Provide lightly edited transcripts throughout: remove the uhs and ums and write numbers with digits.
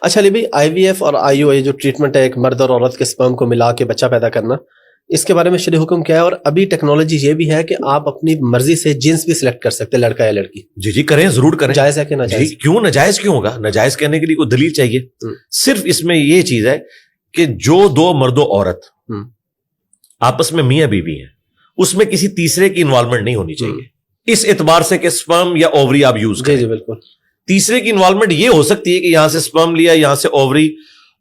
اچھا علی بھائی، آئی وی ایف اور آئی او اے جو ٹریٹمنٹ ہے ایک مرد اور عورت کے سپرم کو ملا کے بچہ پیدا کرنا، اس کے بارے میں شرعی حکم کیا ہے؟ اور ابھی ٹیکنالوجی یہ بھی ہے کہ آپ اپنی مرضی سے جنس بھی سلیکٹ کر سکتے ہیں، لڑکا یا لڑکی. جی کریں، ضرور کریں. جائز ہے کہ ناجائز؟ جی کیوں ناجائز کیوں ہوگا؟ ناجائز کہنے کے لیے کوئی دلیل چاہیے. صرف اس میں یہ چیز ہے کہ جو دو مرد و عورت آپس میں میاں بیوی ہیں، اس میں کسی تیسرے کی انوالومنٹ نہیں ہونی چاہیے، اس اعتبار سے کہ سپرم یا اووری آپ یوز کریں. جی بالکل. تیسرے کی انوالومنٹ یہ ہو سکتی ہے کہ یہاں سے سپرم لیا، یہاں سے اووری،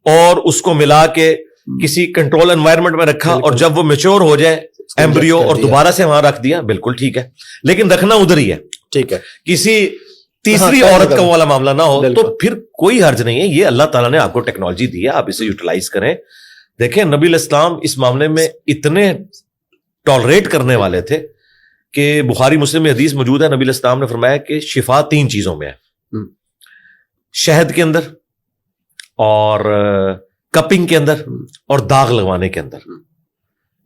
اور اس کو ملا کے کسی کنٹرول انوائرمنٹ میں رکھا، اور جب وہ میچور ہو جائے ایمبریو اور دوبارہ سے وہاں رکھ دیا، بالکل ٹھیک ہے، لیکن رکھنا ادھر ہی ہے. ٹھیک ہے، کسی تیسری عورت کا والا معاملہ نہ ہو، تو پھر کوئی حرج نہیں ہے. یہ اللہ تعالیٰ نے آپ کو ٹیکنالوجی دی ہے، آپ اسے یوٹیلائز کریں. دیکھیں نبی علیہ السلام اس معاملے میں اتنے ٹالریٹ کرنے والے تھے کہ بخاری مسلم میں حدیث موجود ہے، نبی علیہ السلام نے فرمایا کہ شفا 3 چیزوں میں ہے، شہد کے اندر، اور کپنگ کے اندر، اور داغ لگوانے کے اندر.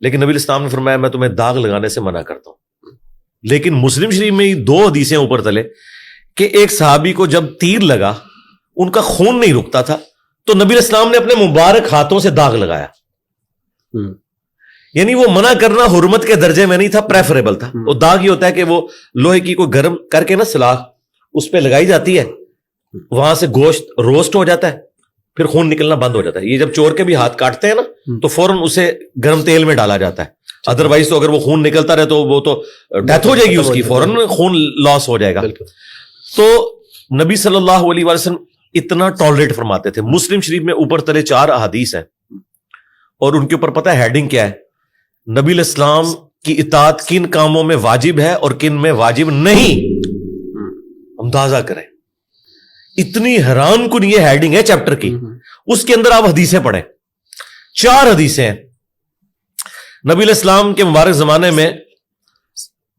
لیکن نبی علیہ السلام نے فرمایا میں تمہیں داغ لگانے سے منع کرتا ہوں. لیکن مسلم شریف میں 2 حدیثیں اوپر تلے کہ ایک صحابی کو جب تیر لگا ان کا خون نہیں رکتا تھا، تو نبی علیہ السلام نے اپنے مبارک ہاتھوں سے داغ لگایا. یعنی وہ منع کرنا حرمت کے درجے میں نہیں تھا، پریفریبل تھا. وہ داغ یہ ہوتا ہے کہ وہ لوہے کی کوئی گرم کر کے نا سلاخ اس پہ لگائی جاتی ہے، وہاں سے گوشت روسٹ ہو جاتا ہے، پھر خون نکلنا بند ہو جاتا ہے. یہ جب چور کے بھی ہاتھ کاٹتے ہیں نا تو فوراً اسے گرم تیل میں ڈالا جاتا ہے، ادروائز تو اگر وہ خون نکلتا رہے تو وہ تو ڈیتھ ہو جائے گی اس کی، فوراً خون لاس ہو جائے گا. تو نبی صلی اللہ علیہ وسلم اتنا ٹالریٹ فرماتے تھے. مسلم شریف میں اوپر تلے 4 احادیث ہیں، اور ان کے اوپر پتہ ہے ہیڈنگ کیا ہے؟ نبی علیہ السلام کی اطاعت کن کاموں میں واجب ہے اور کن میں واجب نہیں. اندازہ کریں، اتنی حیران کن یہ ہیڈنگ ہے چیپٹر کی. اس کے اندر آپ حدیثیں پڑھیں، 4 حدیثیں ہیں. نبی علیہ السلام کے مبارک زمانے میں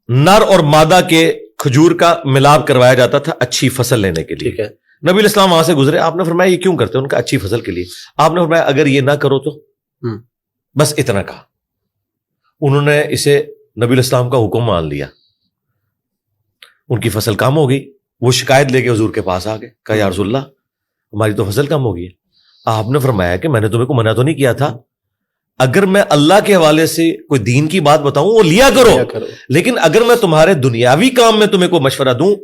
نر اور مادہ کے کھجور کا ملاپ کروایا جاتا تھا اچھی فصل لینے کے لیے. نبی علیہ السلام وہاں سے گزرے، آپ نے فرمایا یہ کیوں کرتے ہیں؟ ان کا اچھی فصل کے لیے. آپ نے فرمایا اگر یہ نہ کرو تو، بس اتنا کہا. انہوں نے اسے نبی علیہ السلام کا حکم مان لیا، ان کی فصل کم ہو گئی. وہ شکایت لے کے حضور کے پاس آ گئے، کہا یا رسول اللہ ہماری تو فصل کم ہو گئی ہے. آپ نے فرمایا کہ میں نے تمہیں کو منع تو نہیں کیا تھا، اگر میں اللہ کے حوالے سے کوئی دین کی بات بتاؤں وہ لیا کرو، لیکن اگر میں تمہارے دنیاوی کام میں تمہیں کوئی مشورہ دوں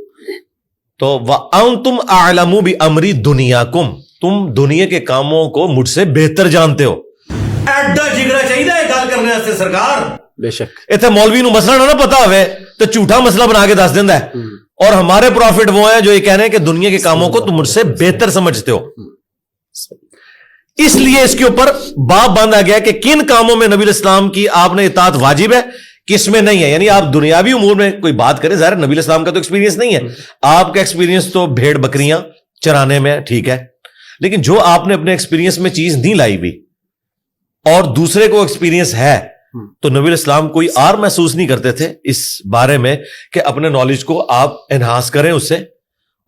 تو وَأَنْتُمْ أَعْلَمُ بِأَمْرِ دُنْيَاكُمْ، تم دنیا کے کاموں کو مجھ سے بہتر جانتے ہو. ایڈا جگرا چاہیے گل کرنے واسطے سرکار. بے شک اتنے مولوی نو مسئلہ نہ پتا ہوئے تو جھوٹا مسئلہ بنا کے دس دینا ہے. اور ہمارے پروفٹ وہ ہیں جو یہ کہہ رہے ہیں کہ دنیا کے کاموں کو تم مجھ سے بہتر سمجھتے ہو. اس لیے اس کے اوپر باب باندھا گیا کہ کن کاموں میں نبی علیہ السلام کی آپ نے اطاعت واجب ہے، کس میں نہیں ہے. یعنی آپ دنیاوی امور میں کوئی بات کریں، ظاہر نبی علیہ السلام کا تو ایکسپیرینس نہیں ہے، آپ کا ایکسپیرینس تو بھیڑ بکریاں چرانے میں ٹھیک ہے، لیکن جو آپ نے اپنے ایکسپیرینس میں چیز نہیں لائی بھی اور دوسرے کو ایکسپیرینس ہے، تو نبی علیہ السلام کوئی اور محسوس نہیں کرتے تھے اس بارے میں کہ اپنے نالج کو آپ انہانس کریں اس سے،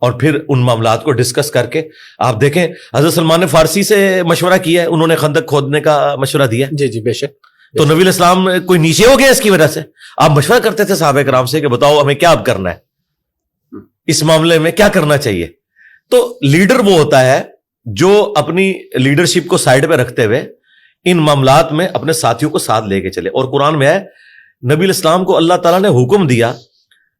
اور پھر ان معاملات کو ڈسکس کر کے. آپ دیکھیں حضرت سلمان نے فارسی سے مشورہ کیا ہے، انہوں نے خندق کھودنے کا مشورہ دیا. جی بے شک. تو نبی علیہ السلام کوئی نیچے ہو گیا اس کی وجہ سے؟ آپ مشورہ کرتے تھے صحابہ کرام سے کہ بتاؤ ہمیں کیا اب کرنا ہے، اس معاملے میں کیا کرنا چاہیے. تو لیڈر وہ ہوتا ہے جو اپنی لیڈرشپ کو سائڈ پہ رکھتے ہوئے ان معاملات میں اپنے ساتھیوں کو ساتھ لے کے چلے. اور قرآن میں ہے نبی علیہ السلام کو اللہ تعالیٰ نے حکم دیا،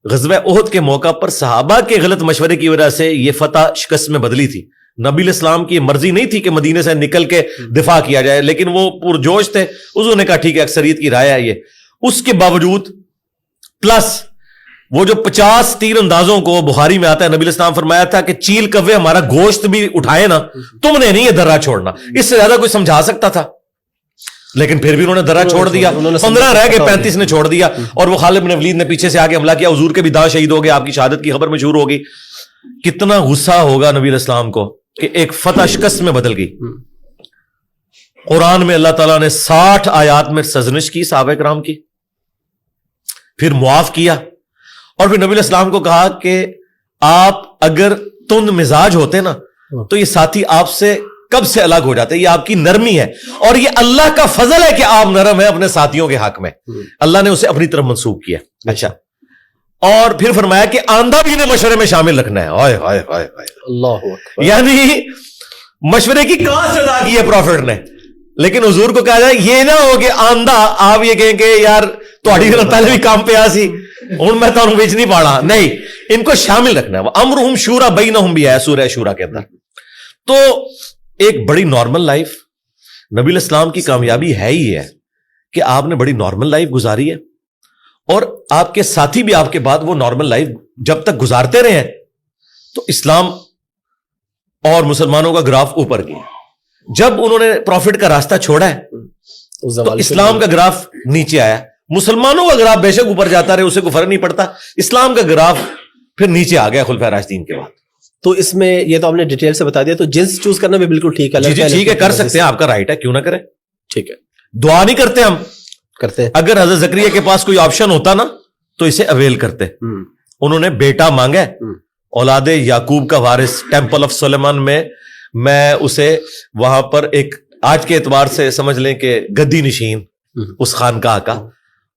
غزوہ احد کے موقع پر صحابہ کے غلط مشورے کی وجہ سے یہ فتح شکست میں بدلی تھی. نبی علیہ السلام کی مرضی نہیں تھی کہ مدینے سے نکل کے دفاع کیا جائے، لیکن وہ پرجوش تھے، انہوں نے کہا ٹھیک ہے اکثریت کی رائے ہے یہ. اس کے باوجود پلس وہ جو 50 تیر اندازوں کو بخاری میں آتا ہے، نبی علیہ السلام فرمایا تھا کہ چیل کوے ہمارا گوشت بھی اٹھائے نا، تم نے نہیں یہ درہ چھوڑنا. اس سے زیادہ کوئی سمجھا سکتا تھا، لیکن پھر بھی انہوں نے درہ چھوڑ دیا. 15 رہ گئے، 35 نے چھوڑ دیا. اور وہ خالد بن ولید نے پیچھے سے آگے حملہ کیا، حضور کے بھی داں شہید ہو گئے، آپ کی شہادت کی خبر مشہور ہوگی. کتنا غصہ ہوگا نبی علیہ السلام کو کہ ایک فتح شکست میں بدل گئی. قرآن میں اللہ تعالیٰ نے 60 آیات میں سرزنش کی صحابہ کرام کی، پھر معاف کیا، اور پھر نبی علیہ السلام کو کہا کہ آپ اگر تند مزاج ہوتے نا تو یہ ساتھی آپ سے کب سے الگ ہو جاتے. یہ آپ کی نرمی ہے، اور یہ اللہ کا فضل ہے کہ آپ نرم ہیں اپنے ساتھیوں کے حق میں. اللہ نے اسے اپنی طرف منسوب کیا. اچھا، اور پھر فرمایا کہ آندھا بھی انہیں مشورے میں شامل رکھنا ہے. ہائے ہائے ہائے ہائے، اللہ اکبر. یعنی مشورے کی کہاں سے ادا کی ہے پروفٹ نے, لیکن حضور کو کہا جائے یہ نہ ہو کہ آندھا آپ یہ کہیں کہ یار تہاڈی گل پہلے بھی کام پہ آسی ہوں میں تمہیں بیچ نہیں پاڑا, نہیں, ان کو شامل رکھنا ہے. امرہم شورا بینہم بھی ہے سورہ شورا کے اندر. تو ایک بڑی نارمل لائف, نبی علیہ السلام کی کامیابی ہے ہی ہے کہ آپ نے بڑی نارمل لائف گزاری ہے, اور آپ کے ساتھی بھی آپ کے بعد وہ نارمل لائف جب تک گزارتے رہے ہیں تو اسلام اور مسلمانوں کا گراف اوپر گیا. جب انہوں نے پروفٹ کا راستہ چھوڑا ہے تو اسلام کا گراف نیچے آیا. مسلمانوں کا گراف بے شک اوپر جاتا رہے, اسے کوئی فرق نہیں پڑتا, اسلام کا گراف پھر نیچے آ گیا خلفائے راشدین کے بعد. تو اس میں یہ تو آپ نے ڈیٹیل سے بتا دیا, تو جنس چوز کرنا بھی بالکل ٹھیک ہے. جی ٹھیک ہے, کر سکتے ہیں, آپ کا رائٹ ہے, کیوں نہ کریں. ٹھیک ہے, دعا نہیں کرتے ہم, کرتے ہیں. اگر حضرت زکریا کے پاس کوئی آپشن ہوتا نا تو اسے اویل کرتے. انہوں نے بیٹا مانگا, اولاد یعقوب کا وارث, ٹیمپل آف سلیمان میں اسے وہاں پر ایک آج کے اعتبار سے سمجھ لیں کہ گدی نشین اس خانقاہ کا,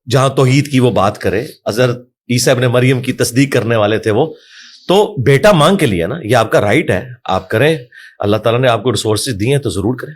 جہاں توحید کی وہ بات کرے. حضرت عیسیٰ ابن مریم کی تصدیق کرنے والے تھے وہ, تو بیٹا مانگ کے لیا نا, یہ آپ کا رائٹ ہے, آپ کریں. اللہ تعالیٰ نے آپ کو ریسورسز دیے ہیں تو ضرور کریں.